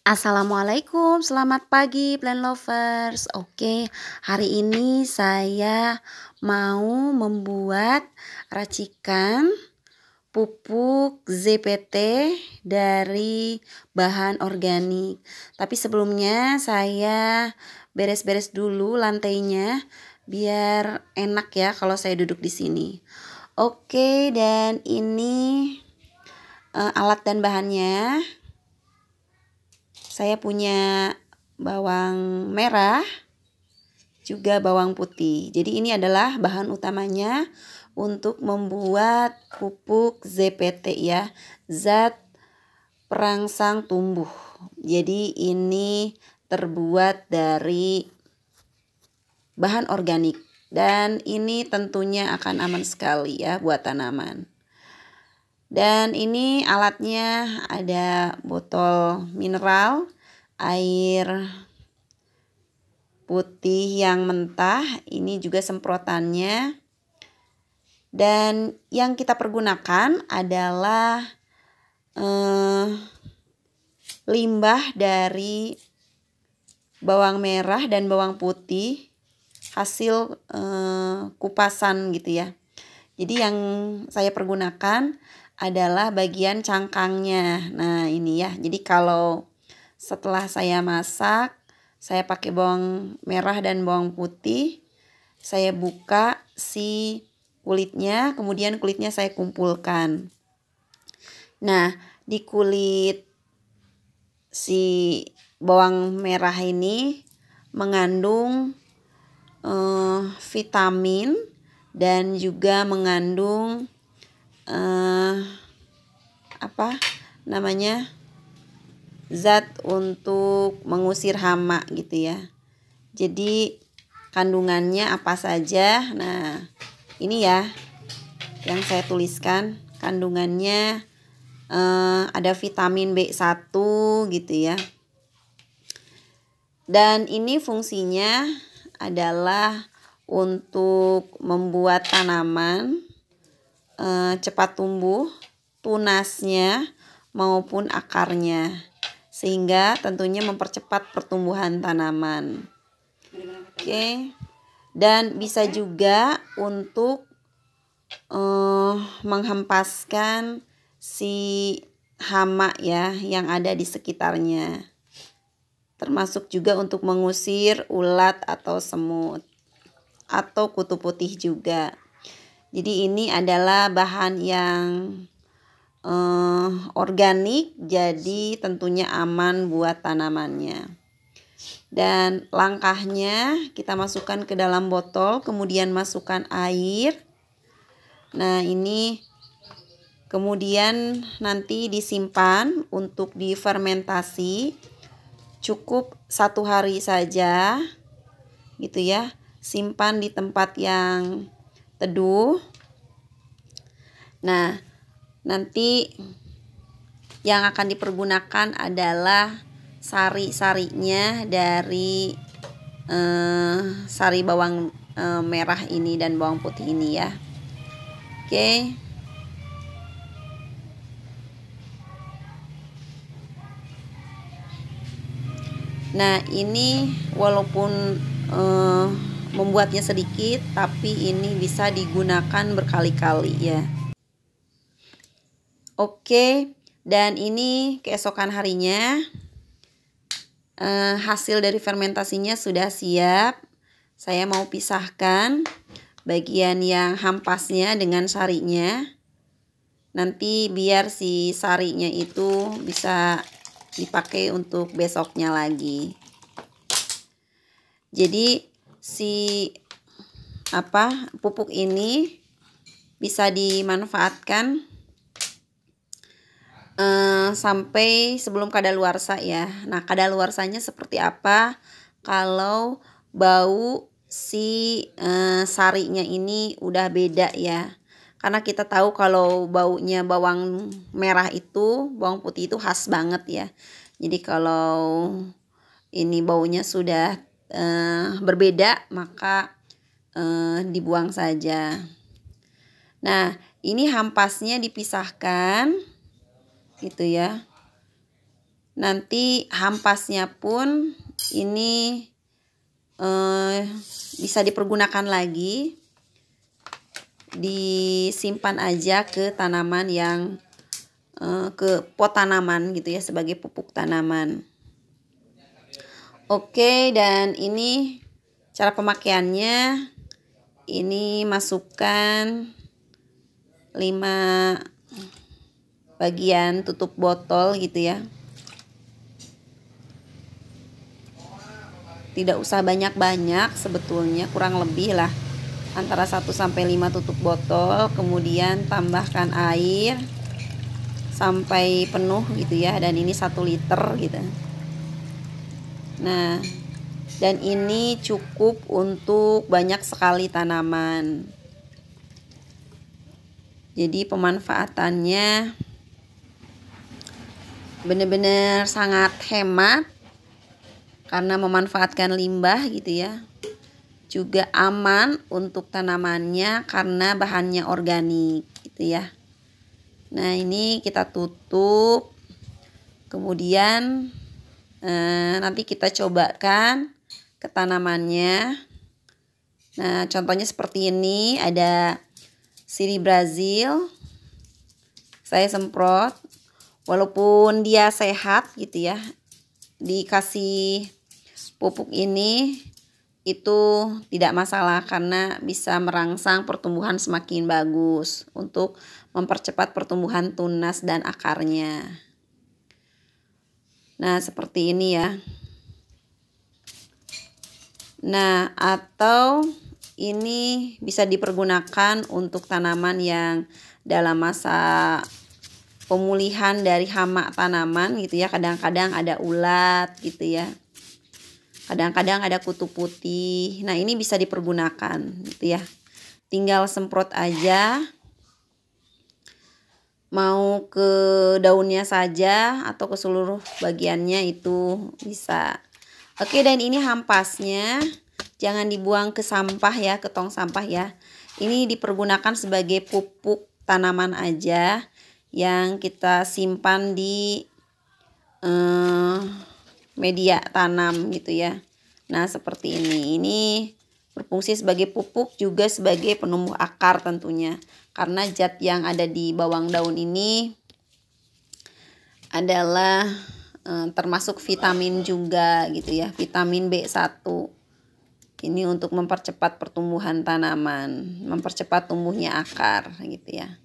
Assalamualaikum, selamat pagi Plant Lovers. Oke, hari ini saya mau membuat racikan pupuk ZPT dari bahan organik. Tapi sebelumnya saya beres-beres dulu lantainya biar enak ya kalau saya duduk di sini. Oke, dan ini alat dan bahannya. Saya punya bawang merah, juga bawang putih. Jadi ini adalah bahan utamanya untuk membuat pupuk ZPT ya, zat perangsang tumbuh. Jadi ini terbuat dari bahan organik dan ini tentunya akan aman sekali ya buat tanaman. Dan ini alatnya ada botol mineral, air putih yang mentah, ini juga semprotannya. Dan yang kita pergunakan adalah limbah dari bawang merah dan bawang putih hasil kupasan gitu ya. Jadi yang saya pergunakan adalah bagian cangkangnya. Nah ini ya, jadi kalau setelah saya masak, saya pakai bawang merah dan bawang putih, saya buka si kulitnya, kemudian kulitnya saya kumpulkan. Nah di kulit si bawang merah ini mengandung vitamin dan juga mengandung zat untuk mengusir hama gitu ya. Jadi kandungannya apa saja. Nah ini ya yang saya tuliskan kandungannya, ada vitamin B1 gitu ya. Dan ini fungsinya adalah untuk membuat tanaman cepat tumbuh, tunasnya maupun akarnya, sehingga tentunya mempercepat pertumbuhan tanaman. Oke. Dan bisa juga untuk menghempaskan si hama ya yang ada di sekitarnya. Termasuk juga untuk mengusir ulat atau semut atau kutu putih juga. Jadi ini adalah bahan yang organik, jadi tentunya aman buat tanamannya. Dan langkahnya kita masukkan ke dalam botol, kemudian masukkan air. Nah ini kemudian nanti disimpan untuk difermentasi, cukup 1 hari saja gitu ya. Simpan di tempat yang teduh. Nah nanti yang akan dipergunakan adalah sari-sarinya dari sari bawang merah ini dan bawang putih ini ya. Oke. Nah ini walaupun membuatnya sedikit, tapi ini bisa digunakan berkali-kali ya. Oke, dan ini keesokan harinya hasil dari fermentasinya sudah siap. Saya mau pisahkan bagian yang hampasnya dengan sarinya. Nanti biar si sarinya itu bisa dipakai untuk besoknya lagi. Jadi si pupuk ini bisa dimanfaatkan sampai sebelum kadaluarsa ya. Nah kadaluarsanya seperti apa? Kalau bau si sarinya ini udah beda ya. Karena kita tahu kalau baunya bawang merah itu, bawang putih itu khas banget ya. Jadi kalau ini baunya sudah berbeda, maka dibuang saja. Nah ini hampasnya dipisahkan gitu ya. nanti hampasnya pun ini bisa dipergunakan lagi, disimpan aja ke tanaman yang ke pot tanaman gitu ya, sebagai pupuk tanaman. Oke, dan ini cara pemakaiannya. Ini masukkan 5 bagian tutup botol gitu ya. Tidak usah banyak-banyak sebetulnya, kurang lebih lah antara 1 sampai 5 tutup botol. Kemudian tambahkan air sampai penuh gitu ya, dan ini 1 liter gitu. Nah, dan ini cukup untuk banyak sekali tanaman. Jadi pemanfaatannya benar-benar sangat hemat karena memanfaatkan limbah gitu ya. Juga aman untuk tanamannya karena bahannya organik gitu ya. Nah, ini kita tutup. Kemudian nanti kita cobakan ke tanamannya. Nah, contohnya seperti ini, ada sirih Brazil. Saya semprot, walaupun dia sehat gitu ya, dikasih pupuk ini itu tidak masalah karena bisa merangsang pertumbuhan semakin bagus untuk mempercepat pertumbuhan tunas dan akarnya. Nah, seperti ini ya. Nah, atau ini bisa dipergunakan untuk tanaman yang dalam masa pemulihan dari hama tanaman gitu ya. Kadang-kadang ada ulat gitu ya. Kadang-kadang ada kutu putih. Nah, ini bisa dipergunakan gitu ya. Tinggal semprot aja. Mau ke daunnya saja atau ke seluruh bagiannya itu bisa. Oke, dan ini hampasnya jangan dibuang ke sampah ya, ke tong sampah ya. Ini dipergunakan sebagai pupuk tanaman aja yang kita simpan di media tanam gitu ya. Nah, seperti ini. Ini berfungsi sebagai pupuk juga sebagai penumbuh akar tentunya. Karena zat yang ada di bawang daun ini adalah termasuk vitamin juga gitu ya, vitamin B1. Ini untuk mempercepat pertumbuhan tanaman, mempercepat tumbuhnya akar gitu ya.